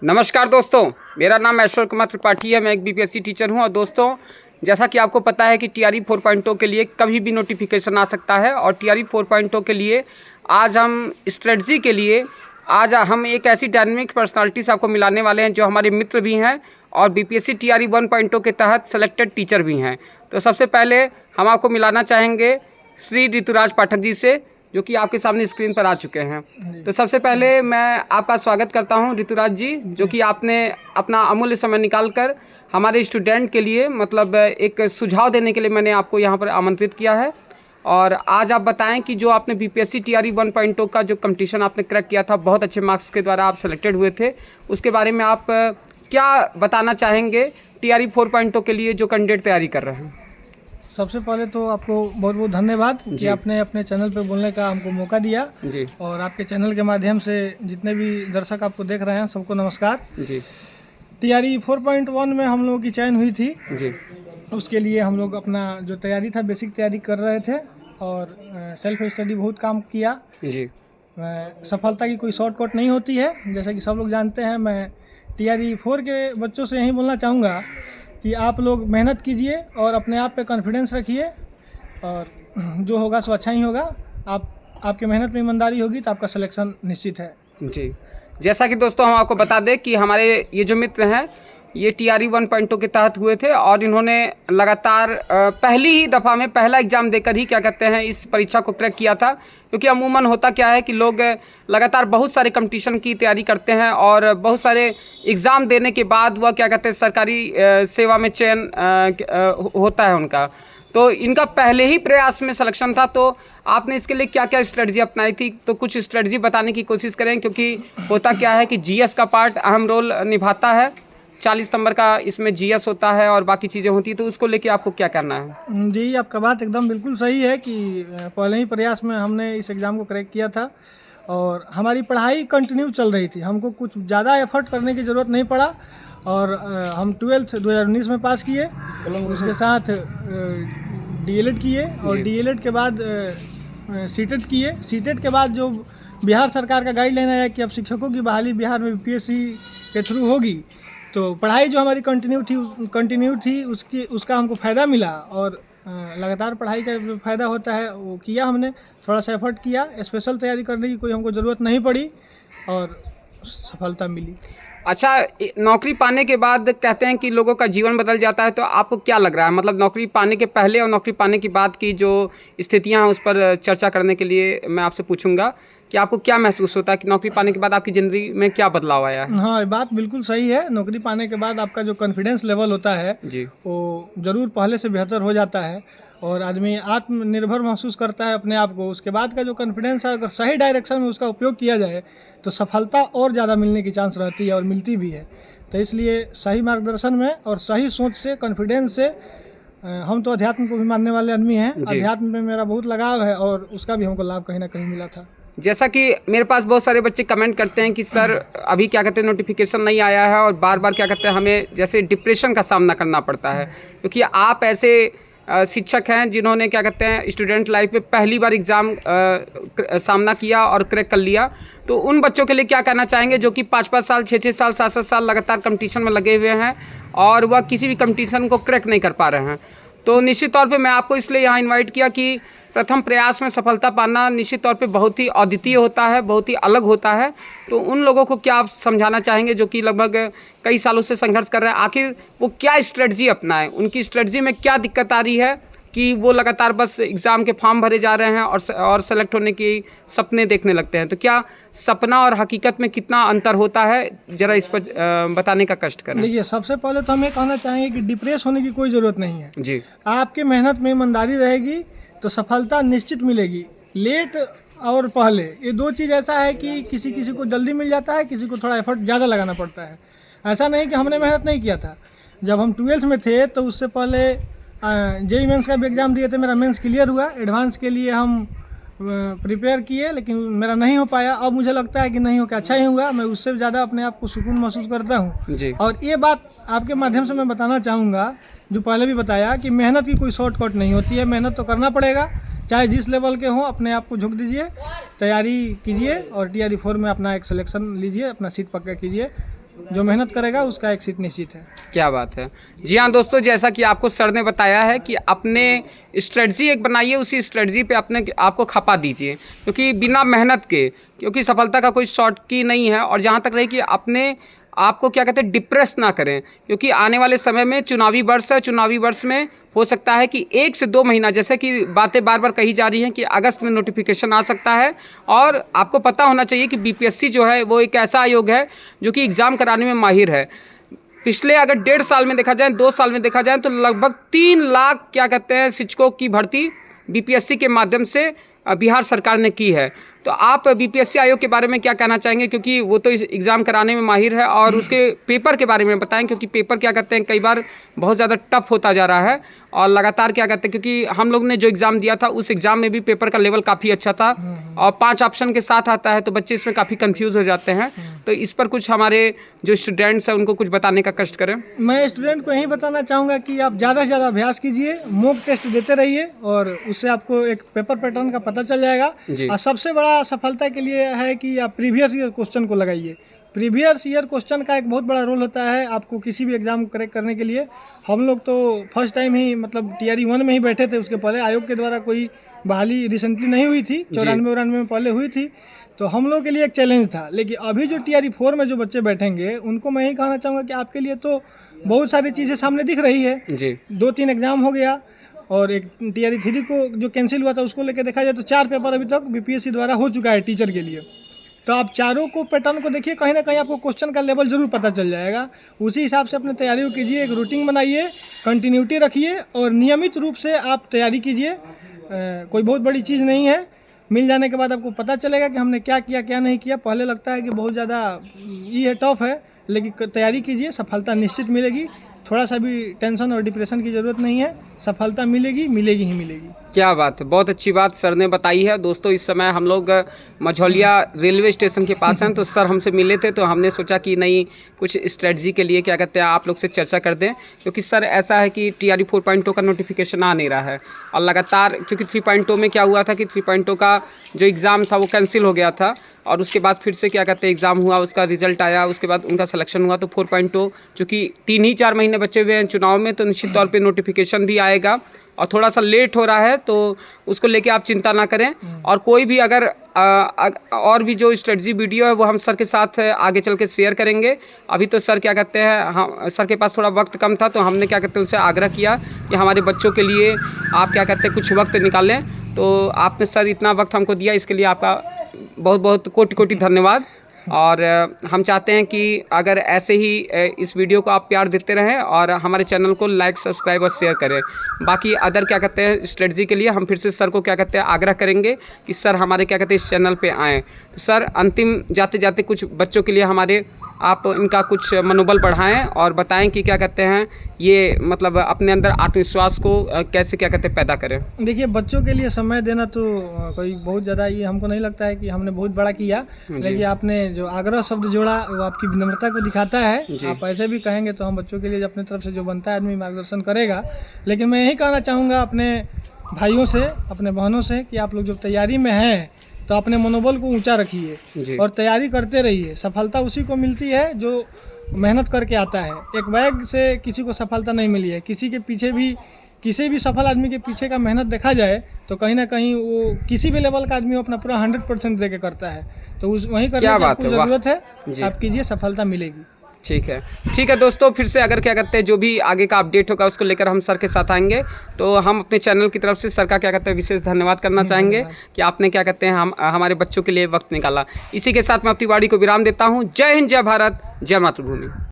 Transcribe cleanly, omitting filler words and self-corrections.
नमस्कार दोस्तों, मेरा नाम ऐश्वर कुमार त्रिपाठी है। मैं एक बीपीएससी टीचर हूं। और दोस्तों, जैसा कि आपको पता है कि टीआरई 4.0 के लिए कभी भी नोटिफिकेशन आ सकता है। और टीआरई 4.0 के लिए आज हम स्ट्रेटजी के लिए आज हम एक ऐसी डायनेमिक पर्सनालिटी से आपको मिलाने वाले हैं जो हमारे मित्र भी हैं और बीपीएससी टीआरई 1.0 के तहत सेलेक्टेड टीचर भी हैं। तो सबसे पहले हम आपको मिलाना चाहेंगे श्री ऋतुराज पाठक जी से, जो कि आपके सामने स्क्रीन पर आ चुके हैं। तो सबसे पहले मैं आपका स्वागत करता हूं ऋतुराज जी, जो कि आपने अपना अमूल्य समय निकालकर हमारे स्टूडेंट के लिए मतलब एक सुझाव देने के लिए मैंने आपको यहां पर आमंत्रित किया है। और आज आप बताएं कि जो आपने बीपीएससी टीआरई 1.0 का जो कंपटीशन आपने क्रैक किया था, बहुत अच्छे मार्क्स के द्वारा आप सेलेक्टेड हुए थे, उसके बारे में आप क्या बताना चाहेंगे टीआरई 4.0 के लिए जो कैंडिडेट तैयारी कर रहे हैं? सबसे पहले तो आपको बहुत बहुत धन्यवाद कि आपने अपने चैनल पे बोलने का हमको मौका दिया जी। और आपके चैनल के माध्यम से जितने भी दर्शक आपको देख रहे हैं सबको नमस्कार जी। टीआरई 4.1 में हम लोगों की चयन हुई थी जी। उसके लिए हम लोग अपना जो तैयारी था बेसिक तैयारी कर रहे थे और सेल्फ स्टडी बहुत काम किया जी। सफलता की कोई शॉर्टकट नहीं होती है, जैसा कि सब लोग जानते हैं। मैं टीआरई 4 के बच्चों से यही बोलना चाहूँगा कि आप लोग मेहनत कीजिए और अपने आप पे कॉन्फिडेंस रखिए और जो होगा सो अच्छा ही होगा। आपके मेहनत में ईमानदारी होगी तो आपका सिलेक्शन निश्चित है जी। जैसा कि दोस्तों हम आपको बता दें कि हमारे ये जो मित्र हैं ये टीआरई 1.0 के तहत हुए थे और इन्होंने लगातार पहली ही दफ़ा में पहला एग्ज़ाम देकर ही क्या कहते हैं इस परीक्षा को क्रैक किया था। क्योंकि अमूमन होता क्या है कि लोग लगातार बहुत सारे कंपटीशन की तैयारी करते हैं और बहुत सारे एग्ज़ाम देने के बाद वह क्या कहते हैं सरकारी सेवा में चयन होता है उनका। तो इनका पहले ही प्रयास में सिलेक्शन था। तो आपने इसके लिए क्या क्या स्ट्रेटजी अपनाई थी, तो कुछ स्ट्रेटजी बताने की कोशिश करें। क्योंकि होता क्या है कि जीएस का पार्ट अहम रोल निभाता है, 40 नंबर का इसमें जीएस होता है और बाकी चीज़ें होती है। तो उसको लेके आपको क्या करना है? जी, आपका बात एकदम बिल्कुल सही है कि पहले ही प्रयास में हमने इस एग्ज़ाम को क्रैक किया था और हमारी पढ़ाई कंटिन्यू चल रही थी। हमको कुछ ज़्यादा एफर्ट करने की ज़रूरत नहीं पड़ा और हम 12th 2019 में पास किए। उसके साथ डीएलएड किए और डीएलएड के बाद सीटेट किए। सीटेट के बाद जो बिहार सरकार का गाइडलाइन आया कि अब शिक्षकों की बहाली बिहार में बीपीएससी के थ्रू होगी, तो पढ़ाई जो हमारी कंटिन्यू थी उसका हमको फ़ायदा मिला और लगातार पढ़ाई का जो फ़ायदा होता है वो किया हमने। थोड़ा सा एफर्ट किया, स्पेशल तैयारी करने की कोई हमको ज़रूरत नहीं पड़ी और सफलता मिली। अच्छा, नौकरी पाने के बाद कहते हैं कि लोगों का जीवन बदल जाता है, तो आपको क्या लग रहा है? मतलब नौकरी पाने के पहले और नौकरी पाने के बाद की जो स्थितियां हैं उस पर चर्चा करने के लिए मैं आपसे पूछूंगा कि आपको क्या महसूस होता है कि नौकरी पाने के बाद आपकी ज़िंदगी में क्या बदलाव आया है? हाँ, ये बात बिल्कुल सही है। नौकरी पाने के बाद आपका जो कॉन्फिडेंस लेवल होता है जी, वो ज़रूर पहले से बेहतर हो जाता है और आदमी आत्मनिर्भर महसूस करता है अपने आप को। उसके बाद का जो कॉन्फिडेंस है, अगर सही डायरेक्शन में उसका उपयोग किया जाए तो सफलता और ज़्यादा मिलने की चांस रहती है और मिलती भी है। तो इसलिए सही मार्गदर्शन में और सही सोच से, कॉन्फिडेंस से, हम तो अध्यात्म को भी मानने वाले आदमी हैं। अध्यात्म में मेरा बहुत लगाव है और उसका भी हमको लाभ कहीं ना कहीं मिला था। जैसा कि मेरे पास बहुत सारे बच्चे कमेंट करते हैं कि सर अभी क्या कहते हैं नोटिफिकेशन नहीं आया है और बार बार क्या कहते हैं हमें जैसे डिप्रेशन का सामना करना पड़ता है। क्योंकि आप ऐसे शिक्षक हैं जिन्होंने क्या कहते हैं स्टूडेंट लाइफ में पहली बार एग्ज़ाम सामना किया और क्रैक कर लिया। तो उन बच्चों के लिए क्या कहना चाहेंगे जो कि 5-5 साल, 6-6 साल, 7-7 साल लगातार कंपटीशन में लगे हुए हैं और वह किसी भी कंपटीशन को क्रैक नहीं कर पा रहे हैं? तो निश्चित तौर पे मैं आपको इसलिए यहाँ इनवाइट किया कि प्रथम प्रयास में सफलता पाना निश्चित तौर पे बहुत ही अद्वितीय होता है, बहुत ही अलग होता है। तो उन लोगों को क्या आप समझाना चाहेंगे जो कि लगभग कई सालों से संघर्ष कर रहे हैं? आखिर वो क्या स्ट्रेटजी अपनाएं, उनकी स्ट्रेटजी में क्या दिक्कत आ रही है कि वो लगातार बस एग्ज़ाम के फॉर्म भरे जा रहे हैं और सेलेक्ट होने की सपने देखने लगते हैं? तो क्या सपना और हकीकत में कितना अंतर होता है, ज़रा इस पर बताने का कष्ट करें। देखिए, सबसे पहले तो हम ये कहना चाहेंगे कि डिप्रेस होने की कोई ज़रूरत नहीं है जी। आपके मेहनत में ईमानदारी रहेगी तो सफलता निश्चित मिलेगी। लेट और पहले ये दो चीज़ ऐसा है कि किसी को जल्दी मिल जाता है, किसी को थोड़ा एफर्ट ज़्यादा लगाना पड़ता है। ऐसा नहीं कि हमने मेहनत नहीं किया था। जब हम 12th में थे तो उससे पहले जेईई मेंस का भी एग्ज़ाम दिए थे। मेरा मेंस क्लियर हुआ। एडवांस के लिए हम प्रिपेयर किए लेकिन मेरा नहीं हो पाया। अब मुझे लगता है कि नहीं हो, क्या अच्छा ही हुआ। मैं उससे ज़्यादा अपने आप को सुकून महसूस करता हूँ जी। और ये बात आपके माध्यम से मैं बताना चाहूँगा, जो पहले भी बताया, कि मेहनत की कोई शॉर्टकट नहीं होती है। मेहनत तो करना पड़ेगा, चाहे जिस लेवल के हों। अपने आप को झोंक दीजिए, तैयारी कीजिए और टीआरई 4 में अपना एक सिलेक्शन लीजिए, अपना सीट पक्का कीजिए। जो मेहनत करेगा उसका एक सीट निश्चित है। क्या बात है। जी हाँ दोस्तों, जैसा कि आपको सर ने बताया है कि अपने स्ट्रेटजी एक बनाइए, उसी स्ट्रेटजी पे अपने आपको खपा दीजिए, क्योंकि बिना मेहनत के, क्योंकि सफलता का कोई शॉर्ट की नहीं है। और जहाँ तक रहे कि अपने आपको क्या कहते हैं डिप्रेस ना करें, क्योंकि आने वाले समय में चुनावी वर्ष है, चुनावी वर्ष में हो सकता है कि 1 से 2 महीना, जैसे कि बातें बार बार कही जा रही हैं कि अगस्त में नोटिफिकेशन आ सकता है। और आपको पता होना चाहिए कि बीपीएससी जो है वो एक ऐसा आयोग है जो कि एग्ज़ाम कराने में माहिर है। पिछले अगर 1.5 साल में देखा जाए, 2 साल में देखा जाए, तो लगभग 3 लाख क्या कहते हैं शिक्षकों की भर्ती बीपीएससी के माध्यम से बिहार सरकार ने की है। तो आप बीपीएससी आयोग के बारे में क्या कहना चाहेंगे, क्योंकि वो तो इस एग्ज़ाम कराने में माहिर है, और उसके पेपर के बारे में बताएं, क्योंकि पेपर क्या कहते हैं कई बार बहुत ज़्यादा टफ होता जा रहा है और लगातार क्या कहते हैं, क्योंकि हम लोग ने जो एग्ज़ाम दिया था उस एग्ज़ाम में भी पेपर का लेवल काफ़ी अच्छा था और 5 ऑप्शन के साथ आता है, तो बच्चे इसमें काफ़ी कंफ्यूज हो जाते हैं। तो इस पर कुछ हमारे जो स्टूडेंट्स हैं उनको कुछ बताने का कष्ट करें। मैं स्टूडेंट को यही बताना चाहूँगा कि आप ज़्यादा से ज़्यादा अभ्यास कीजिए, मॉक टेस्ट देते रहिए, और उससे आपको एक पेपर पैटर्न का पता चल जाएगा। और सबसे बड़ा सफलता के लिए है कि आप प्रीवियस ईयर क्वेश्चन को लगाइए। प्रीवियस ईयर क्वेश्चन का एक बहुत बड़ा रोल होता है आपको किसी भी एग्ज़ाम को करेक्ट करने के लिए। हम लोग तो फर्स्ट टाइम ही मतलब TRE 1 में ही बैठे थे, उसके पहले आयोग के द्वारा कोई बहाली रिसेंटली नहीं हुई थी, 94-94 में पहले हुई थी, तो हम लोग के लिए एक चैलेंज था। लेकिन अभी जो TRE 4 में जो बच्चे बैठेंगे उनको मैं यही कहना चाहूँगा कि आपके लिए तो बहुत सारी चीज़ें सामने दिख रही है जी। 2-3 एग्ज़ाम हो गया और एक TRE 3 को जो कैंसिल हुआ था उसको लेकर देखा जाए तो 4 पेपर अभी तक बीपीएससी द्वारा हो चुका है टीचर के लिए। तो आप चारों को पैटर्न को देखिए, कहीं ना कहीं आपको क्वेश्चन का लेवल ज़रूर पता चल जाएगा। उसी हिसाब से अपनी तैयारी को कीजिए, एक रूटीन बनाइए, कंटिन्यूटी रखिए और नियमित रूप से आप तैयारी कीजिए। कोई बहुत बड़ी चीज़ नहीं है, मिल जाने के बाद आपको पता चलेगा कि हमने क्या किया क्या नहीं किया। पहले लगता है कि बहुत ज़्यादा ये टफ है, लेकिन तैयारी कीजिए, सफलता निश्चित मिलेगी। थोड़ा सा भी टेंशन और डिप्रेशन की ज़रूरत नहीं है, सफलता मिलेगी, मिलेगी ही मिलेगी। क्या बात है, बहुत अच्छी बात सर ने बताई है। दोस्तों इस समय हम लोग मझौलिया रेलवे स्टेशन के पास हैं, तो सर हमसे मिले थे, तो हमने सोचा कि नहीं कुछ स्ट्रेटजी के लिए क्या कहते हैं आप लोग से चर्चा कर दें, क्योंकि सर ऐसा है कि TRE 4.0 का नोटिफिकेशन आ नहीं रहा है और लगातार, क्योंकि 3.0 में क्या हुआ था कि 3.0 का जो एग्ज़ाम था वो कैंसिल हो गया था और उसके बाद फिर से क्या कहते हैं एग्ज़ाम हुआ, उसका रिजल्ट आया, उसके बाद उनका सिलेक्शन हुआ। तो 4.0 चूँकि 3 ही 4 महीने बचे हुए हैं चुनाव में, तो निश्चित तौर पे नोटिफिकेशन भी आएगा और थोड़ा सा लेट हो रहा है, तो उसको लेके आप चिंता ना करें। और कोई भी अगर और भी जो स्ट्रेटजी वीडियो है वो हम सर के साथ आगे चल के शेयर करेंगे। अभी तो सर क्या कहते हैं, हाँ सर के पास थोड़ा वक्त कम था, तो हमने क्या कहते हैं उनसे आग्रह किया कि हमारे बच्चों के लिए आप क्या कहते हैं कुछ वक्त निकालें। तो आपने सर इतना वक्त हमको दिया, इसके लिए आपका बहुत बहुत कोटि कोटि धन्यवाद। और हम चाहते हैं कि अगर ऐसे ही इस वीडियो को आप प्यार देते रहें और हमारे चैनल को लाइक, सब्सक्राइब और शेयर करें। बाकी अदर क्या कहते हैं स्ट्रेटजी के लिए हम फिर से सर को क्या कहते हैं आग्रह करेंगे कि सर हमारे क्या कहते हैं इस चैनल पे आएँ। तो सर अंतिम जाते जाते कुछ बच्चों के लिए हमारे आप इनका कुछ मनोबल बढ़ाएं और बताएं कि क्या कहते हैं ये मतलब अपने अंदर आत्मविश्वास को कैसे क्या कहते हैं पैदा करें। देखिए बच्चों के लिए समय देना तो कोई बहुत ज़्यादा ये हमको नहीं लगता है कि हमने बहुत बड़ा किया, लेकिन आपने जो आग्रह शब्द जोड़ा वो आपकी विनम्रता को दिखाता है। आप ऐसे भी कहेंगे तो हम बच्चों के लिए अपनी तरफ से जो बनता है आदमी मार्गदर्शन करेगा। लेकिन मैं यही कहना चाहूँगा अपने भाइयों से, अपने बहनों से कि आप लोग जब तैयारी में हैं तो अपने मनोबल को ऊंचा रखिए और तैयारी करते रहिए। सफलता उसी को मिलती है जो मेहनत करके आता है। एक बैग से किसी को सफलता नहीं मिली है। किसी के पीछे भी, किसी भी सफल आदमी के पीछे का मेहनत देखा जाए तो कहीं ना कहीं वो किसी भी लेवल का आदमी अपना पूरा 100% दे के करता है। तो उस वहीं करने की आपको ज़रूरत है, आप कीजिए, सफलता मिलेगी। ठीक है दोस्तों, फिर से अगर क्या कहते हैं जो भी आगे का अपडेट होगा उसको लेकर हम सर के साथ आएंगे। तो हम अपने चैनल की तरफ से सर का क्या कहते हैं विशेष धन्यवाद करना चाहेंगे कि आपने क्या कहते हैं हमारे बच्चों के लिए वक्त निकाला। इसी के साथ मैं अपनी वाणी को विराम देता हूँ। जय हिंद, जय भारत, जय मातृभूमि।